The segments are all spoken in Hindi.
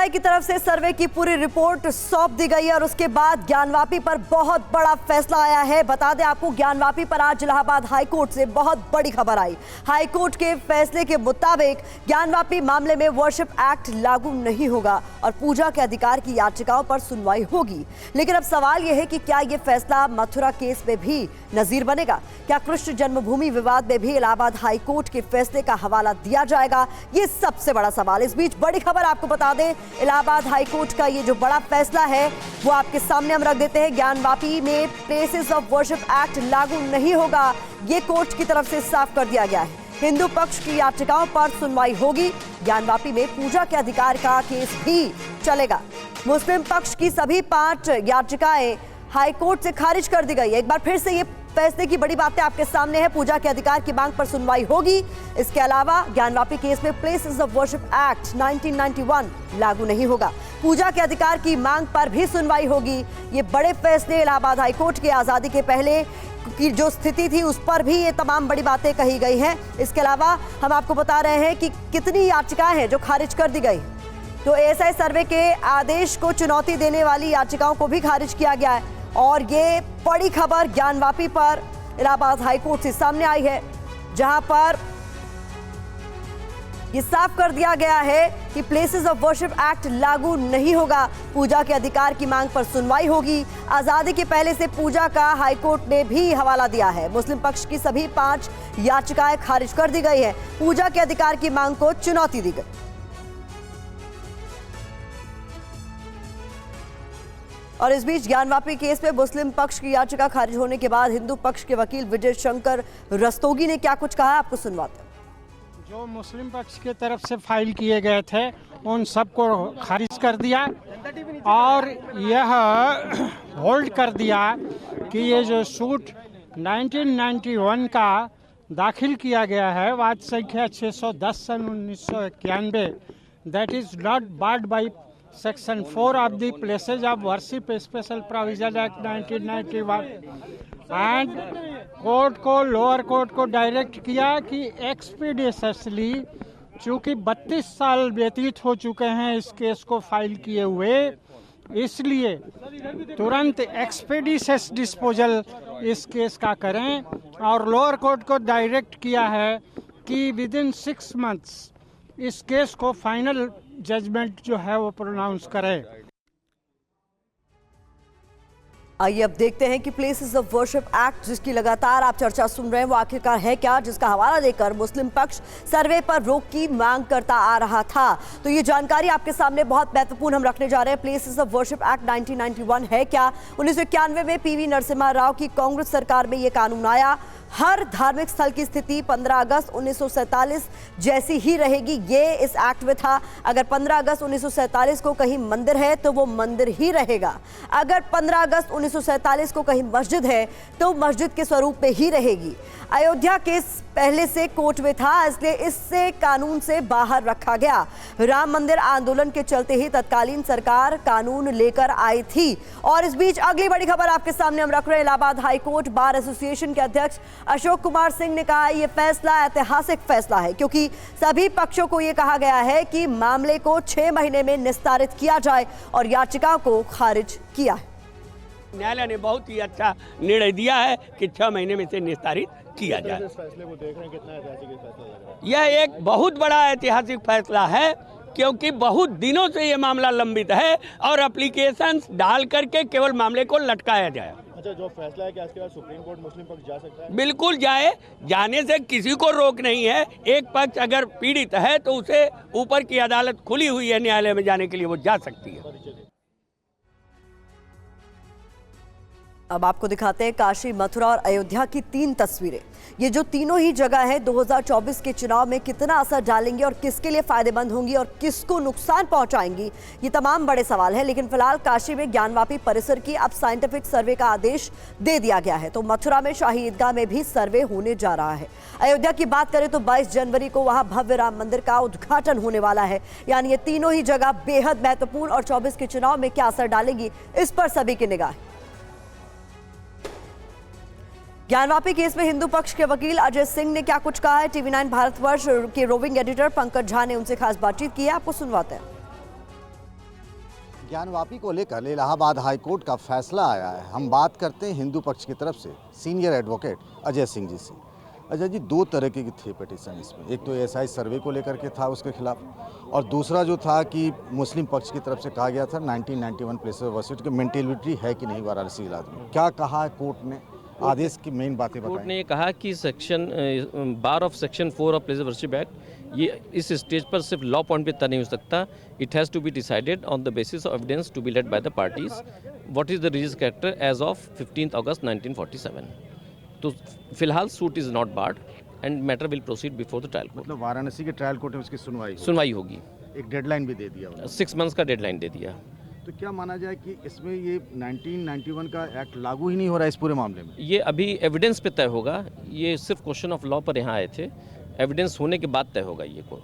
एएसआई की तरफ से सर्वे की पूरी रिपोर्ट सौंप दी गई है और उसके बाद ज्ञानवापी पर बहुत बड़ा फैसला आया है। बता दें आपको, ज्ञानवापी पर आज इलाहाबाद हाईकोर्ट से बहुत बड़ी खबर आई। हाईकोर्ट के फैसले के मुताबिक ज्ञानवापी मामले में वर्शिप एक्ट लागू नहीं होगा और पूजा के अधिकार की याचिकाओं पर सुनवाई होगी। लेकिन अब सवाल यह है कि क्या यह फैसला मथुरा केस में भी नजीर बनेगा? क्या कृष्ण जन्मभूमि विवाद में भी इलाहाबाद हाईकोर्ट के फैसले का हवाला दिया जाएगा? ये सबसे बड़ा सवाल। इस बीच बड़ी खबर आपको बता दें, इलाहाबाद हाईकोर्ट का ये जो बड़ा फैसला है वो आपके सामने हम रख देते हैं। ज्ञानवापी में प्लेसेस ऑफ वर्शिप एक्ट लागू नहीं होगा, ये कोर्ट की तरफ से साफ कर दिया गया है। हिंदू पक्ष की याचिकाओं पर सुनवाई होगी। ज्ञानवापी में पूजा के अधिकार का केस भी चलेगा। मुस्लिम पक्ष की सभी 5 याचिकाएं हाईकोर्ट से खारिज कर दी गई है। एक बार फिर से ये फैसले की बड़ी बातें आपके सामने है। पूजा के अधिकार की मांग पर सुनवाई होगी। इसके अलावा ज्ञानवापी केस में प्लेसेस ऑफ वर्शिप एक्ट 1991 लागू नहीं होगा। पूजा के अधिकार की मांग पर भी सुनवाई होगी। ये बड़े फैसले इलाहाबाद हाईकोर्ट के आजादी के पहले की जो स्थिति थी उस पर भी ये तमाम बड़ी बातें कही गई हैं। इसके अलावा हम आपको बता रहे हैं कि कितनी याचिकाएं हैं जो खारिज कर दी गई। तो एएसआई सर्वे के आदेश को चुनौती देने वाली याचिकाओं को भी खारिज किया गया है और ये बड़ी खबर ज्ञानवापी पर इलाहाबाद हाईकोर्ट से सामने आई है, जहां पर ये साफ कर दिया गया है कि प्लेसेस ऑफ वर्शिप एक्ट लागू नहीं होगा। पूजा के अधिकार की मांग पर सुनवाई होगी। आजादी के पहले से पूजा का हाईकोर्ट ने भी हवाला दिया है। मुस्लिम पक्ष की सभी 5 याचिकाएं खारिज कर दी गई है। पूजा के अधिकार की मांग को चुनौती दी गई। और इस बीच ज्ञानवापी केस में मुस्लिम पक्ष की याचिका खारिज होने के बाद हिंदू पक्ष के वकील विजय शंकर रस्तोगी ने क्या कुछ कहा, आपको सुनवाते हैं। जो मुस्लिम पक्ष की तरफ से फाइल किए गए थे उन सबको खारिज कर दिया और यह होल्ड कर दिया कि ये जो सूट 1991 का दाखिल किया गया है, वाद संख्या 610 सन 1991, that is not barred by section 4 of the places of worship special provision act 1991 and court को, लोअर कोर्ट को डायरेक्ट किया कि एक्सपीडिशसली, चूँकि 32 साल व्यतीत हो चुके हैं इस केस को फाइल किए हुए, इसलिए तुरंत एक्सपीडिशस डिस्पोजल इस केस का करें। और लोअर कोर्ट को डायरेक्ट किया है कि विद इन 6 मंथ्स इस केस को फाइनल जजमेंट जो है वो प्रोनाउंस करे। आइए अब देखते हैं कि प्लेसेस ऑफ वर्शिप एक्ट जिसकी लगातार आप चर्चा सुन रहे हैं वो आखिरकार है क्या, जिसका हवाला देकर मुस्लिम पक्ष सर्वे पर रोक की मांग करता आ रहा था। तो ये जानकारी आपके सामने बहुत महत्वपूर्ण हम रखने जा रहे हैं। प्लेसेस ऑफ वर्शिप एक्ट 1991 है क्या? 1991 में पीवी नरसिम्हा राव की कांग्रेस सरकार में ये कानून आया। हर धार्मिक स्थल की स्थिति 15 अगस्त 1947 जैसी ही रहेगी, ये इस एक्ट में था। अगर 15 अगस्त 1947 को कहीं मंदिर है तो वो मंदिर ही रहेगा। अगर 15 अगस्त 1947 को कहीं मस्जिद है तो मस्जिद के स्वरूप में ही रहेगी। अयोध्या केस पहले से कोर्ट में था, इसलिए इससे कानून से बाहर रखा गया। राम मंदिर आंदोलन के चलते ही तत्कालीन सरकार कानून लेकर आई थी। और इस बीच अगली बड़ी खबर आपके सामने हम रख रहे हैं। इलाहाबाद हाईकोर्ट बार एसोसिएशन के अध्यक्ष अशोक कुमार सिंह ने कहा यह फैसला ऐतिहासिक फैसला है, क्योंकि सभी पक्षों को यह कहा गया है कि मामले को 6 महीने में निस्तारित किया जाए और याचिका को खारिज किया है। न्यायालय ने बहुत ही अच्छा निर्णय दिया है कि 6 महीने में से निस्तारित किया जाए। इस फैसले को देख रहे हैं, कितना ऐतिहासिक फैसला लग रहा है? यह एक बहुत बड़ा ऐतिहासिक फैसला है, क्योंकि बहुत दिनों से ये मामला लंबित है और एप्लीकेशंस डाल करके केवल मामले को लटकाया जाए। अच्छा, जो फैसला है कि आज के बाद सुप्रीम कोर्ट मुस्लिम पक्ष जा सकता है? बिल्कुल जाए, जाने से किसी को रोक नहीं है। एक पक्ष अगर पीड़ित है तो उसे ऊपर की अदालत खुली हुई है न्यायालय में जाने के लिए, वो जा सकती है। अब आपको दिखाते हैं काशी, मथुरा और अयोध्या की 3 तस्वीरें। ये जो तीनों ही जगह है 2024 के चुनाव में कितना असर डालेंगी और किसके लिए फायदेमंद होंगी और किसको नुकसान पहुंचाएंगी, ये तमाम बड़े सवाल है। लेकिन फिलहाल काशी में ज्ञानवापी परिसर की अब साइंटिफिक सर्वे का आदेश दे दिया गया है, तो मथुरा में शाही ईदगाह में भी सर्वे होने जा रहा है। अयोध्या की बात करें तो 22 जनवरी को वहां भव्य राम मंदिर का उद्घाटन होने वाला है। यानी ये तीनों ही जगह बेहद महत्वपूर्ण और 24 के चुनाव में क्या असर डालेगी, इस पर सभी की निगाह। ज्ञानवापी केस में हिंदू पक्ष के वकील अजय सिंह ने क्या कुछ कहा है, टीवी9 भारतवर्ष के रोविंग एडिटर पंकज झा ने उनसे खास बातचीत की है, आपको सुनवाते हैं। ज्ञानवापी को लेकर इलाहाबाद हाईकोर्ट का फैसला आया है। हम बात करते हैं हिंदू पक्ष की तरफ से सीनियर एडवोकेट अजय सिंह जी से। अजय जी, दो तरह की थे पिटीशन इसमें, एक तो एएसआई सर्वे को लेकर के था उसके खिलाफ, और दूसरा जो था कि मुस्लिम पक्ष की तरफ से कहा गया था 1991 प्लेसेस ऑफ वर्शिप की मेंटेलिटी है कि नहीं वाराणसी इलाज में। क्या कहा कोर्ट ने, आदेश की मेन बातें बताएं। कोर्ट ने ये कहा कि section bar of section 4 of places of worship act ये इस स्टेज पर सिर्फ लॉ पॉइंट पे तय नहीं हो सकता। It has to be decided on the basis of evidence to be led by the parties what is the religious character as of 15 August 1947। तो फिलहाल suit is not barred and matter will proceed before the trial court. मतलब वाराणसी के ट्रायल कोर्ट में उसकी सुनवाई होगी। एक डेडलाइन भी दे दिया उन्होंने। 6 मंथ्स का डेडलाइन दे दिया। तो क्या माना जाए कि इसमें ये 1991 का एक्ट लागू ही नहीं हो रहा है इस पूरे मामले में? ये अभी एविडेंस पे तय होगा। ये सिर्फ क्वेश्चन ऑफ लॉ पर यहाँ आए थे, एविडेंस होने के बाद तय होगा ये को।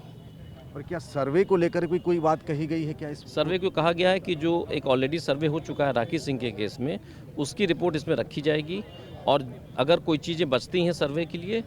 और क्या सर्वे को लेकर भी कोई बात कही गई है क्या? इस सर्वे को कहा गया है कि जो एक ऑलरेडी सर्वे हो चुका है राखी सिंह के केस में, उसकी रिपोर्ट इसमें रखी जाएगी, और अगर कोई चीज़ें बचती हैं सर्वे के लिए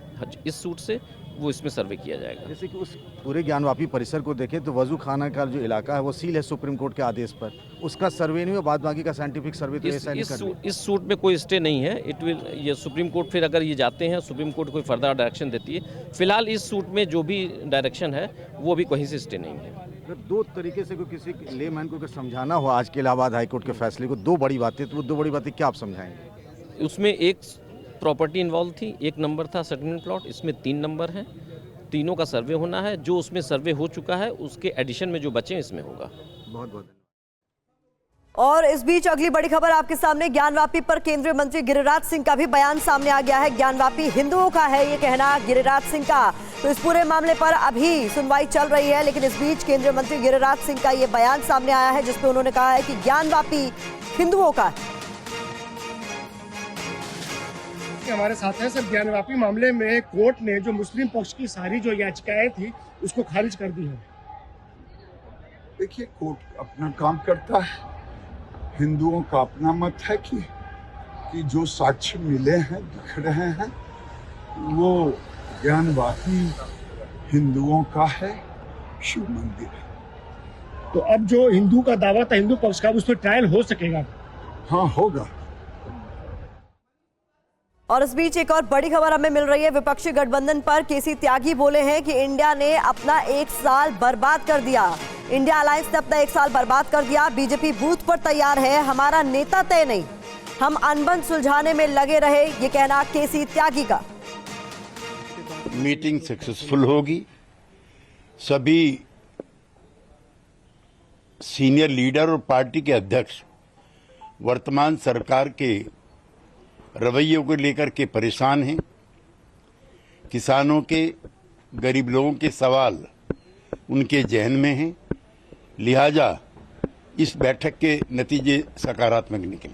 इस सूट से, वो इसमें सर्वे किया जाएगा। जैसे कि उस पूरे ज्ञानवापी परिसर को देखें तो वजू खाना का जो इलाका है वो सील है सुप्रीम कोर्ट के आदेश पर, उसका सर्वे नहीं हुआ, बाद बाकी का साइंटिफिक सर्वे तो ऐसा नहीं कर रही। इस सूट में कोई स्टे नहीं है। इट विल ये सुप्रीम कोर्ट, फिर अगर ये जाते हैं सुप्रीम कोर्ट कोई फर्दर डायरेक्शन देती है। फिलहाल इस सूट में जो भी डायरेक्शन है वो भी कहीं से स्टे नहीं है। अगर दो तरीके से कोई किसी लेमैन को अगर समझाना हो आज के इलाहाबाद हाईकोर्ट के फैसले को, दो बड़ी बातें, तो वो दो बड़ी बातें क्या आप समझाएंगे? उसमें एक प्रॉपर्टी इन्वॉल्व थी, एक नंबर था सेटलमेंट प्लॉट, इसमें 3 नंबर हैं। तीनों का सर्वे होना है। जो उसमें सर्वे हो चुका है उसके एडिशन में जो बचे इसमें होगा। बहुत बहुत। और इस बीच अगली बड़ी खबर आपके सामने, ज्ञानवापी पर केंद्रीय मंत्री गिरिराज सिंह का भी बयान सामने आ गया है। ज्ञानवापी हिंदुओं का है ये कहना गिरिराज सिंह का। तो इस पूरे मामले पर अभी सुनवाई चल रही है, लेकिन इस बीच केंद्रीय मंत्री गिरिराज सिंह का ये बयान सामने आया है जिसमें उन्होंने कहा है कि ज्ञानवापी हिंदुओं का है। हमारे साथ है। सर, ज्ञानवापी मामले में कोर्ट ने जो मुस्लिम पक्ष की सारी जो याचिकाएं थी उसको खारिज कर दी है। देखिए, कोर्ट अपना काम करता है। हिंदुओं का अपना मत है कि जो साक्ष्य मिले हैं, दिख रहे हैं, वो ज्ञानवापी हिंदुओं का है, शिव मंदिर है। तो अब जो हिंदू का दावा था हिंदू पक्ष का, उस पर ट्रायल हो सकेगा? हाँ, होगा। और इस बीच एक और बड़ी खबर हमें मिल रही है। विपक्षी गठबंधन पर केसी त्यागी बोले हैं कि इंडिया ने अपना 1 साल बर्बाद कर दिया। इंडिया अलायंस ने अपना 1 साल बर्बाद कर दिया। बीजेपी बूथ पर तैयार है, हमारा नेता तय नहीं, हम अनबन सुलझाने में लगे रहे, ये कहना केसी त्यागी का। मीटिंग सक्सेसफुल होगी। सभी सीनियर लीडर और पार्टी के अध्यक्ष वर्तमान सरकार के रवैयों को लेकर के परेशान हैं। किसानों के, गरीब लोगों के सवाल उनके जहन में हैं, लिहाजा इस बैठक के नतीजे सकारात्मक निकले।